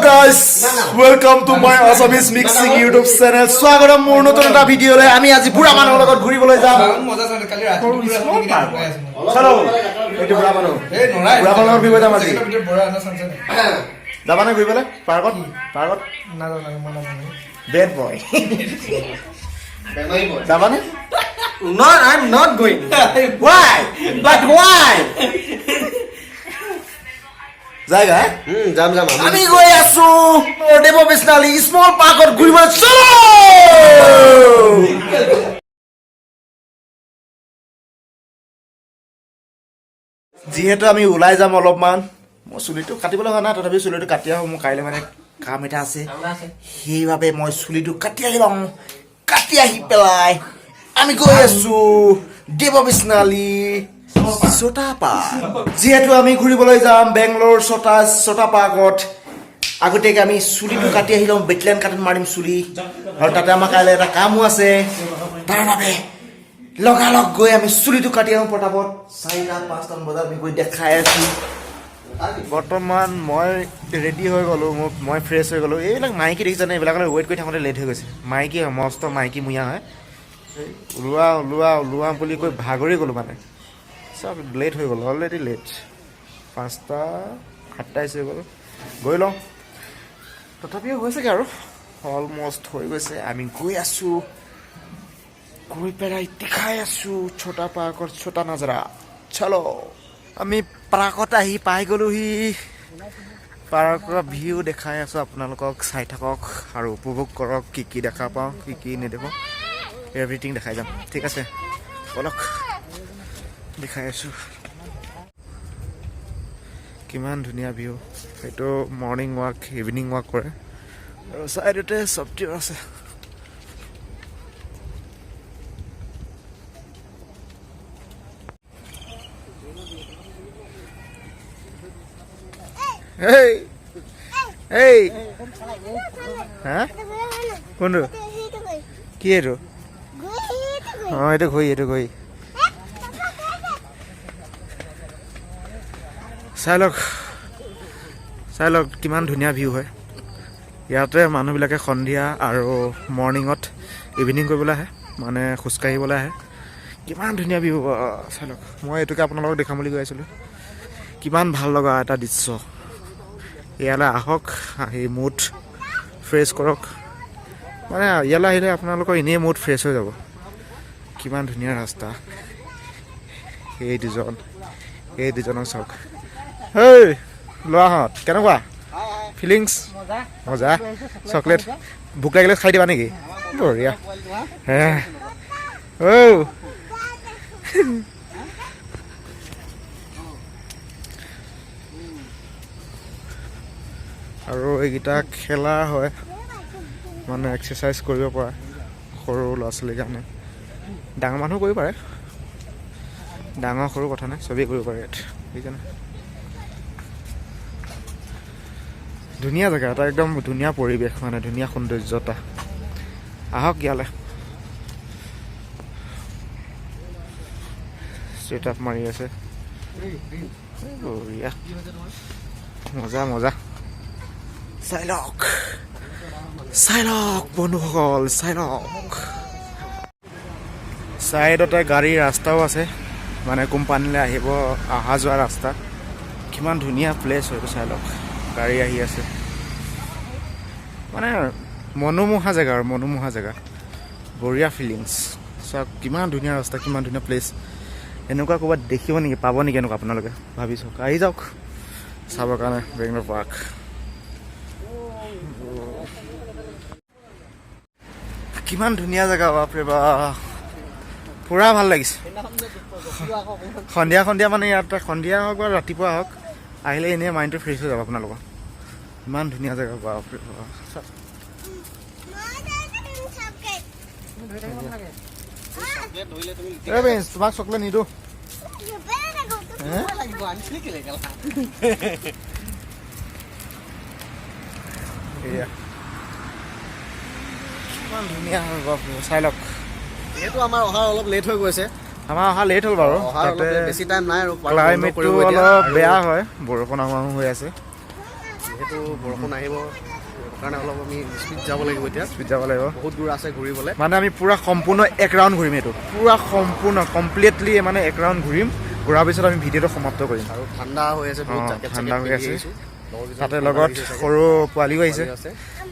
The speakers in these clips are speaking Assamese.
guys, welcome to my Assamese mixing YouTube channel. স্বাগতম মোৰ নতুন এটা ভিডিঅ'লৈ। আমি আজি বুঢ়া মানুহৰ লগত ঘূৰিবলৈ যাম। চলো এইটো বুঢ়া মানুহ ঘূৰিব যাম আজি। যাবানে ঘূৰিবলৈ পাৰ্কত? বেড বয় যাবানে? Not, I'm not going. Why? But why? জায়গা যাম আমি গৈ আছো দেৱ বিষ্ণালী স্মল পাৰ্কত ঘূৰিবলৈ। চলো যিহেতু আমি ওলাই যাম অলপমান, মই চুলিটো কাটিবলৈ হোৱা নাই, তথাপি চুলিটো কাটি আহোঁ। মোৰ কাইলৈ মানে কাম এটা আছে, সেইবাবে মই চুলিটো কাটি আহি লওঁ। কাটি আহি পেলাই আমি গৈ আছো দেৱ বিষ্ণালী ছটা পাৰ্ক। যিহেতু আমি ঘূৰিবলৈ যাম বেংগলোৰ ছটা পাৰ্কত, আগতীয়াকৈ আমি চুলিটো কাটি আহি লওঁ। বেটলেন কাটিং মাৰিম চুলি, আৰু তাতে আমাৰ কাইলৈ এটা কামো আছে। তাৰ বাবে লগালগ গৈ আমি চুলিটো কাটি আহোঁ পটাপট। 4-5টা বজাত আমি গৈ দেখাই আছো। বৰ্তমান মই ৰেডি হৈ গ'লোঁ, মই ফ্ৰেছ হৈ গ'লোঁ। এইবিলাক মাইকী দেখিছেনে, এইবিলাকলৈ ৱেইট কৰি থাকোঁতে লেট হৈ গৈছে। মাইকী হয়, মস্ত মাইকী মুঞা হয়। ওলোৱা বুলি কৈ ভাগৰি গ'লোঁ মানে, চব লেট হৈ গ'ল, অলৰেডি লেট। 5:28 হৈ গ'ল। গৈ লওঁ, তথাপিও হৈছেগৈ আৰু অলমষ্ট হৈ গৈছে। আমি গৈ আছোঁ, গৈ পেলাই দেখাই আছোঁ ছটা পাৰ্কত ছটা নাজাৰা। চলো আমি পাৰ্কত আহি পাই গ'লোহি। পাৰ্কৰ ভিউ দেখাই আছোঁ আপোনালোকক, চাই থাকক আৰু উপভোগ কৰক। কি কি দেখা পাওঁ, কি কি নেদেখোঁ, এভৰিথিং দেখাই যাম। ঠিক আছে বলক, দেখাই আছোঁ। কিমান ধুনীয়া ভিউ। এইটো মৰ্ণিং ৱাক, ইভিনিং ৱাক কৰে, আৰু ছাইডতে চব্জিও আছে। হা কোনটো কি এইটো? অঁ এইটো ঘড়ী, এইটো ঘড়ী। চাই লওক কিমান ধুনীয়া ভিউ হয়। ইয়াতে মানুহবিলাকে সন্ধিয়া আৰু মৰ্ণিঙত ইভিনিং কৰিবলৈ আহে, মানে খোজকাঢ়িবলৈ আহে। কিমান ধুনীয়া ভিউ চাই লওক। মই এইটোকে আপোনালোকক দেখাম বুলি কৈ আছিলোঁ। কিমান ভাল লগা এটা দৃশ্য। ইয়ালৈ আহক, আহি মুড ফ্ৰেছ কৰক। মানে ইয়ালৈ আহিলে আপোনালোকৰ এনেই মুড ফ্ৰেছ হৈ যাব। কিমান ধুনীয়া ৰাস্তা। এই দুজনক চাওক। হেই ল'ৰাহঁত কেনেকুৱা ফিলিংছ? মজা। চকলেট ভোক লাগিলে খাই দিবা নেকি? বঢ়িয়া। আৰু এইকেইটা খেলা হয়, মানে এক্সাৰচাইজ কৰিব পৰা, সৰু ল'ৰা ছোৱালীৰ কাৰণে। ডাঙৰ মানুহ কৰিব পাৰে, ডাঙৰ সৰু কথা নাই, চবেই কৰিব পাৰে ইয়াত। সেইকাৰণে ধুনীয়া জেগা এটা, একদম ধুনীয়া পৰিৱেশ, মানে ধুনীয়া সৌন্দৰ্যতা। আহক ইয়ালৈ। ষ্ট্ৰেট আপ মাৰি আছে, বঢ়িয়া, মজা। চাই লওক বন্ধুসকল, চাই লওক। চাইডতে গাড়ীৰ ৰাস্তাও আছে, মানে কোম্পানীলৈ অহা যোৱা ৰাস্তা। কিমান ধুনীয়া প্লেচ হয়তো, চাই লওক। গাড়ী আহি আছে, মানে মনোমোহা জেগা আৰু মনোমোহা জেগা, বঢ়িয়া ফিলিংছ। চাওক কিমান ধুনীয়া ৰাস্তা, কিমান ধুনীয়া প্লেচ। এনেকুৱা ক'ৰবাত দেখিব নেকি, পাব নেকি এনেকুৱা আপোনালোকে? ভাবি চাওক, আহি যাওক চাবৰ কাৰণে বেংগলোৰ পাৰ্ক। কিমান ধুনীয়া জেগা, বাপৰে বাপ, পুৰা ভাল লাগিছে। সন্ধিয়া মানে ইয়াত, সন্ধিয়া হওক বা ৰাতিপুৱা হওক, আহিলে এনেই মাইণ্ডটো ফ্ৰেছ হৈ যাব আপোনালোকৰ। ইমান ধুনীয়া জেগা, বাপৰে বাপ। তোমাক চকলেট নিদিওঁ। ইমান ধুনীয়া হয়, বাপৰে, চাই লওক। এইটো আমাৰ অহা অলপ লেট হৈ গৈছে। আমাৰ অহা লেট হ'ল বাৰু, বেছি টাইম নাই আৰু ক্লাইমেটটো অলপ বেয়া হয়, বৰষুণ আহোঁ হৈ আছে। যিহেতু বৰষুণ আহিব কাৰণে অলপ আমি স্পীড যাব লাগিব এতিয়া স্পীড যাব লাগিব বহুত দূৰ আছে ঘূৰিবলৈ মানে আমি পূৰা সম্পূৰ্ণ এক ৰাউণ্ড ঘূৰিম এইটো পূৰা সম্পূৰ্ণ কমপ্লিটলি মানে এক ৰাউণ্ড ঘূৰিম ঘূৰাৰ পিছত আমি ভিডিঅ'টো সমাপ্ত কৰিম আৰু ঠাণ্ডা হৈ আছে বহুত জেকেট ঠাণ্ডা হৈ আছে আহিছোঁ তাতে লগত সৰু পোৱালিও আহিছে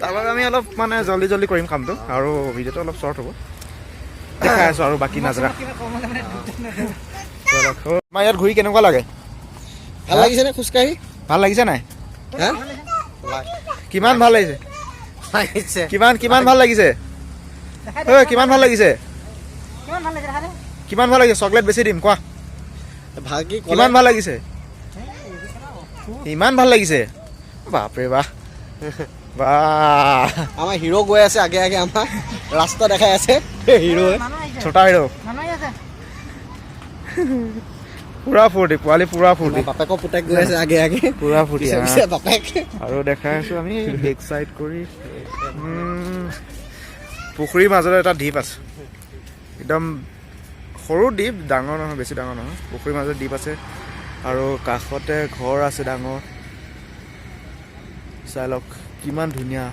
তাৰ বাবে আমি অলপ মানে জল্দি জল্দি কৰিম কামটো আৰু ভিডিঅ'টো অলপ শ্বৰ্ট হ'ব দেখাই আছোঁ আৰু বাকী নাজানা আমাৰ ইয়াত ঘূৰি কেনেকুৱা লাগে ভাল লাগিছেনে খোজকাঢ়ি ভাল লাগিছে নাই হা কিমান ভাল লাগিছে লাগিছে কিমান ভাল লাগিছে ঐ কিমান ভাল লাগিছে কিমান ভাল লাগিছে চকলেট বেছি দিম কোৱা ভাগি কিমান ভাল লাগিছে ইমান ভাল লাগিছে বাপৰে বাহ বাহ আমাৰ হিৰো গৈ আছে আগে আগে আমাৰ ৰাস্তা দেখাই আছে হিৰো ছোটা হিৰো পুৰা ফূৰ্তি পোৱালি পুৰা ফূৰ্তি বাপেকৰ পুতেক গৈ আছে আগে আগে পুৰা ফূৰ্তি বাপেক আৰু দেখাই আছো আমি বেক চাইড কৰি পুখুৰীৰ মাজতে এটা দ্বীপ আছে একদম সৰু দ্বীপ ডাঙৰ নহয় বেছি ডাঙৰ নহয় পুখুৰীৰ মাজত দ্বীপ আছে আৰু কাষতে ঘৰ আছে ডাঙৰ চাই লওক কিমান ধুনীয়া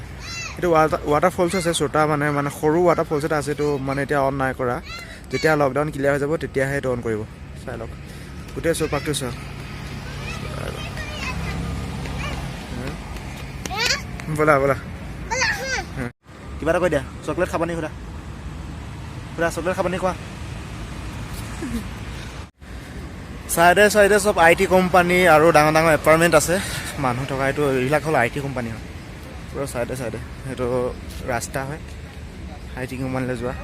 এইটো ৱাটাৰফলছ আছে ছোটা মানে সৰু ৱাটাৰফলছ এটা আছে এইটো মানে এতিয়া অন নাই কৰা যেতিয়া লকডাউন ক্লিয়াৰ হৈ যাব তেতিয়াহে এইটো অন কৰিব চাই লওক গোটেই চৌপাশটো চোৱা ব'লা ব'লা কিবা এটা কৈ দিয়া চকলেট খাব নি সুধা সুধা চকলেট খাব নি কোৱা চাইডে চাইডে চব IT কোম্পানী আৰু ডাঙৰ ডাঙৰ এপাৰ্টমেণ্ট আছে মানুহ থকা এইটো এইবিলাক হ'ল IT কোম্পানী হয় পুৰা চাইডে চাইডে সেইটো ৰাস্তা হয় IT কোম্পানীলৈ যোৱা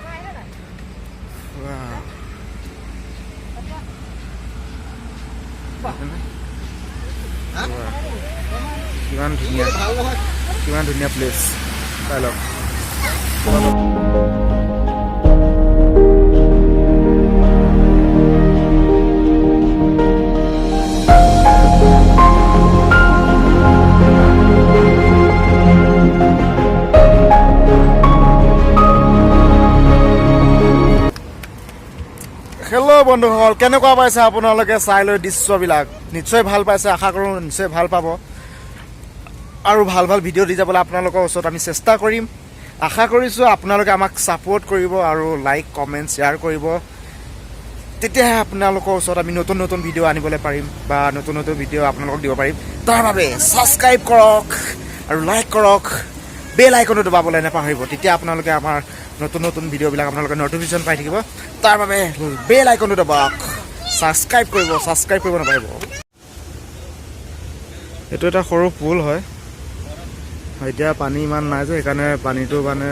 কিমান ধুনীয়া প্লেচ চাই লওক হেল্ল' বন্ধুসকল কেনেকুৱা পাইছে আপোনালোকে চাই লৈ দৃশ্যবিলাক নিশ্চয় ভাল পাইছে আশা কৰোঁ নিশ্চয় ভাল পাব আৰু ভাল ভাল ভিডিঅ' দি যাবলৈ আপোনালোকৰ ওচৰত আমি চেষ্টা কৰিম আশা কৰিছোঁ আপোনালোকে আমাক ছাপোৰ্ট কৰিব আৰু লাইক কমেণ্ট শ্বেয়াৰ কৰিব তেতিয়াহে আপোনালোকৰ ওচৰত আমি নতুন নতুন ভিডিঅ' আনিবলৈ পাৰিম বা নতুন নতুন ভিডিঅ' আপোনালোকক দিব পাৰিম তাৰ বাবে ছাবস্ক্ৰাইব কৰক আৰু লাইক কৰক বেল আইকনটো দবাবলৈ নাপাহৰিব তেতিয়া আপোনালোকে আমাৰ নতুন নতুন ভিডিঅ'বিলাক আপোনালোকে নটিফিকেশ্যন পাই থাকিব তাৰ বাবে বেল আইকনটো দবাওক ছাবস্ক্ৰাইব কৰিব নাপাহৰিব এইটো এটা সৰু পুল হয় এতিয়া পানী ইমান নাই যে সেইকাৰণে পানীটো মানে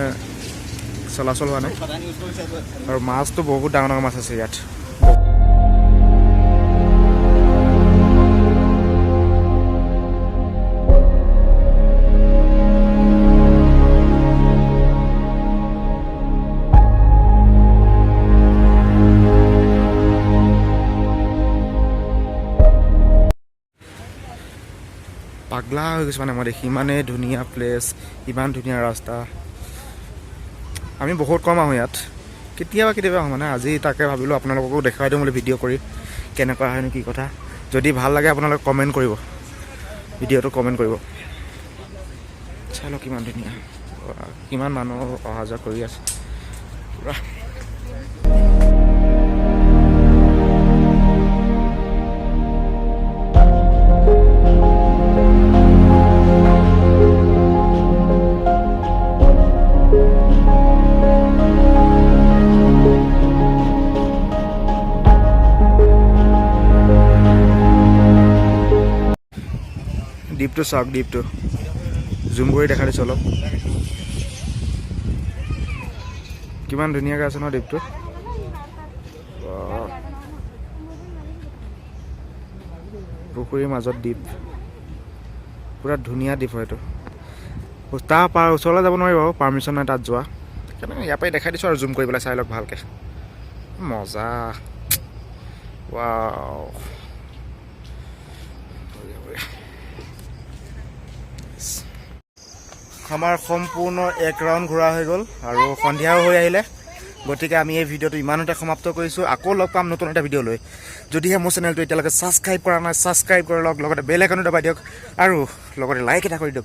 চলাচল হোৱা নাই আৰু মাছটো বহুত ডাঙৰ ডাঙৰ মাছ আছে ইয়াত পাগলা হৈ গৈছে মানে মই দেখি ইমানেই ধুনীয়া প্লেচ ইমান ধুনীয়া ৰাস্তা আমি বহুত কম আহোঁ ইয়াত কেতিয়াবা আহোঁ মানে আজি তাকে ভাবিলোঁ আপোনালোককো দেখুৱাই দিওঁ বুলি ভিডিঅ' কৰি কেনেকুৱা হয়নো কি কথা যদি ভাল লাগে আপোনালোকে কমেণ্ট কৰিব ভিডিঅ'টো কমেণ্ট কৰিব চাই লওক কিমান ধুনীয়া কিমান মানুহ অহা যোৱা কৰি আছে পুৰা দ্বীপটো চাওক দ্বীপটো জুম কৰি দেখা দিছোঁ অলপ কিমান ধুনীয়াকৈ আছে ন দ্বীপটো পুখুৰীৰ মাজত দ্বীপ পুৰা ধুনীয়া দ্বীপ হয় এইটো তাৰ ওচৰলৈ যাব নোৱাৰি বাৰু পাৰ্মিশ্যন নাই তাত যোৱা সেইকাৰণে ইয়াৰ পৰাই দেখাই দিছোঁ আৰু জুম কৰি পেলাই চাই লওক ভালকৈ মজা ৱাও আমাৰ সম্পূৰ্ণ এক ৰাউণ্ড ঘূৰা হৈ গ'ল আৰু সন্ধিয়াও হৈ আহিলে গতিকে আমি এই ভিডিঅ'টো ইমানতে সমাপ্ত কৰিছোঁ আকৌ লগ পাম নতুন এটা ভিডিঅ' লৈ যদিহে মোৰ চেনেলটো এতিয়ালৈকে ছাবস্ক্ৰাইব কৰা নাই ছাবস্ক্ৰাইব কৰি লওক লগতে বেল আইকনো দবাই দিয়ক আৰু লগতে লাইক এটা কৰি দিয়ক